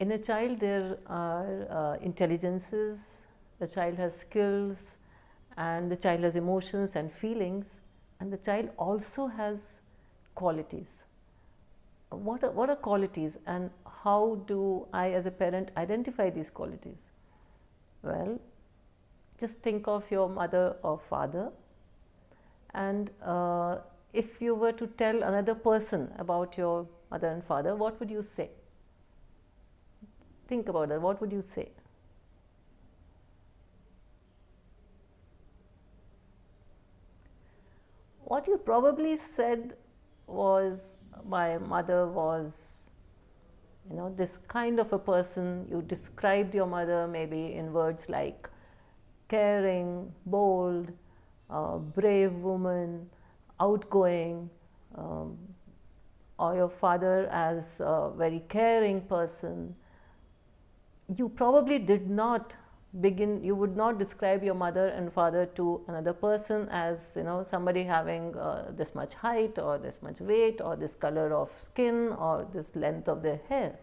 In a child there are intelligences, the child has skills, and the child has emotions and feelings, and the child also has qualities. What are qualities, and how do I as a parent identify these qualities? Well, just think of your mother or father, and if you were to tell another person about your mother and father, what would you say? Think about that. What would you say? What you probably said was, my mother was, this kind of a person. You described your mother maybe in words like caring, bold, brave woman, outgoing, or your father as a very caring person. You probably did not you would not describe your mother and father to another person as somebody having this much height or this much weight or this color of skin or this length of their hair.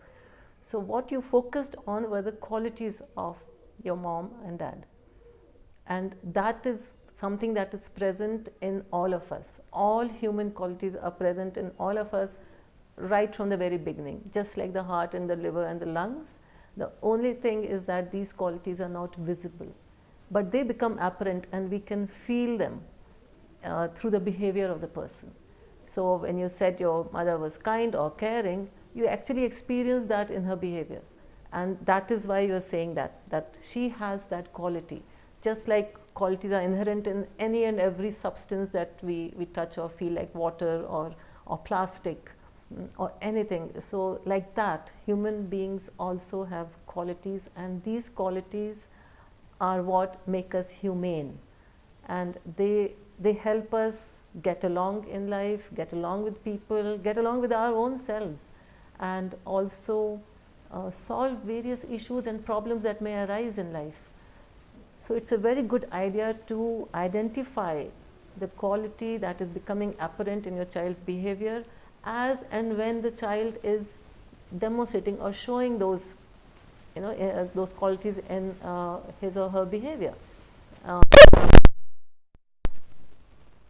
So what you focused on were the qualities of your mom and dad, and that is something that is present in all of us. All human qualities are present in all of us right from the very beginning, just like the heart and the liver and the lungs. The only thing is that these qualities are not visible, but they become apparent and we can feel them through the behavior of the person. So when you said your mother was kind or caring, you actually experienced that in her behavior, and that is why you are saying that she has that quality. Just like qualities are inherent in any and every substance that we touch or feel, like water or plastic or anything. So like that, human beings also have qualities, and these qualities are what make us humane, and they help us get along in life, get along with people, get along with our own selves, and also solve various issues and problems that may arise in life. So it's a very good idea to identify the quality that is becoming apparent in your child's behavior as and when the child is demonstrating or showing those those qualities in his or her behavior.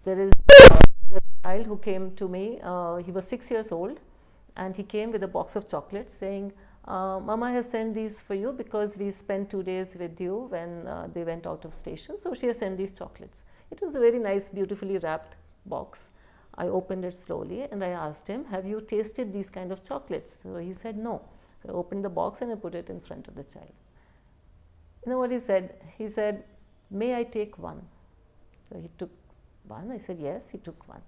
There is a child who came to me. He was 6 years old, and he came with a box of chocolates saying, Mama has sent these for you because we spent 2 days with you when they went out of station, so she has sent these chocolates. It was a very nice, beautifully wrapped box. I opened it slowly and I asked him, have you tasted these kind of chocolates? So he said no. So I opened the box and I put it in front of the child. You know what he said? He said, may I take one? So he took one. I said yes. He took one.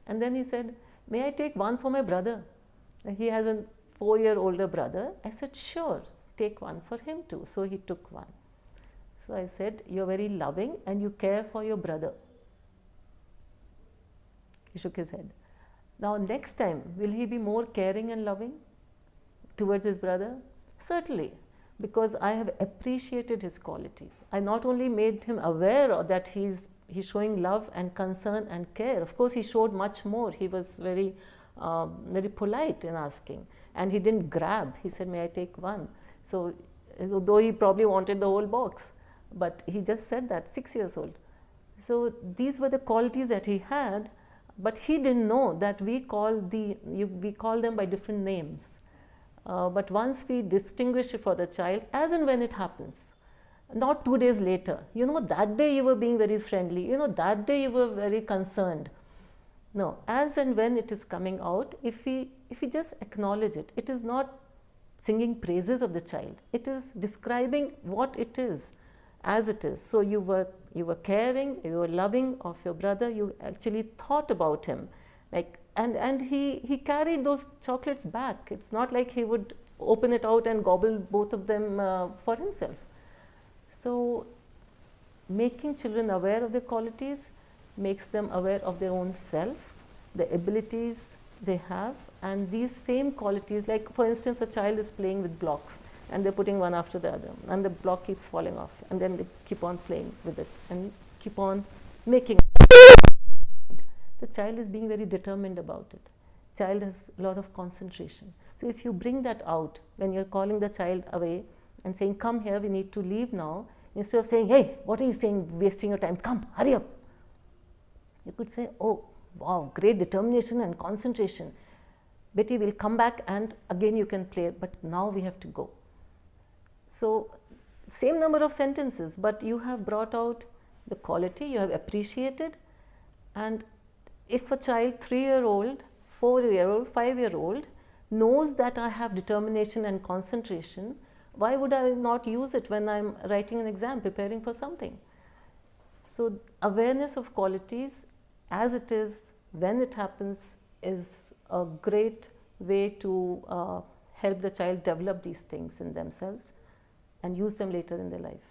And then he said, may I take one for my brother? He has a 4-year older brother. I said, sure, take one for him too. So he took one. So I said, you're very loving and you care for your brother. He shook his head. Now next time, will he be more caring and loving towards his brother? Certainly, because I have appreciated his qualities. I not only made him aware that he's showing love and concern and care. Of course, he showed much more. He was very polite in asking, and he didn't grab. He said, may I take one? So though he probably wanted the whole box, but he just said that, 6 years old. So these were the qualities that he had, but he didn't know that we call them by different names. But once we distinguish it for the child, as and when it happens, not 2 days later, that day you were being very friendly, that day you were very concerned. No, as and when it is coming out, if we just acknowledge it, it is not singing praises of the child, it is describing what it is as it is. So you were caring, you were loving of your brother, you actually thought about him, and he carried those chocolates back. It's not like he would open it out and gobble both of them for himself. So making children aware of their qualities makes them aware of their own self, the abilities they have, and these same qualities, like for instance, a child is playing with blocks and they're putting one after the other, and the block keeps falling off, and then they keep on playing with it and keep on making it. The child is being very determined about it. child has a lot of concentration. So if you bring that out when you're calling the child away and saying, come here, we need to leave now, instead of saying, hey, what are you saying, wasting your time, come, hurry up. You could say, oh, wow, great determination and concentration. Betty will come back and again you can play, but now we have to go. So same number of sentences, but you have brought out the quality, you have appreciated. And if a child, 3-year-old, 4-year-old, 5-year-old knows that I have determination and concentration, why would I not use it when I'm writing an exam, preparing for something? So awareness of qualities as it is, when it happens, is a great way to help the child develop these things in themselves and use them later in their life.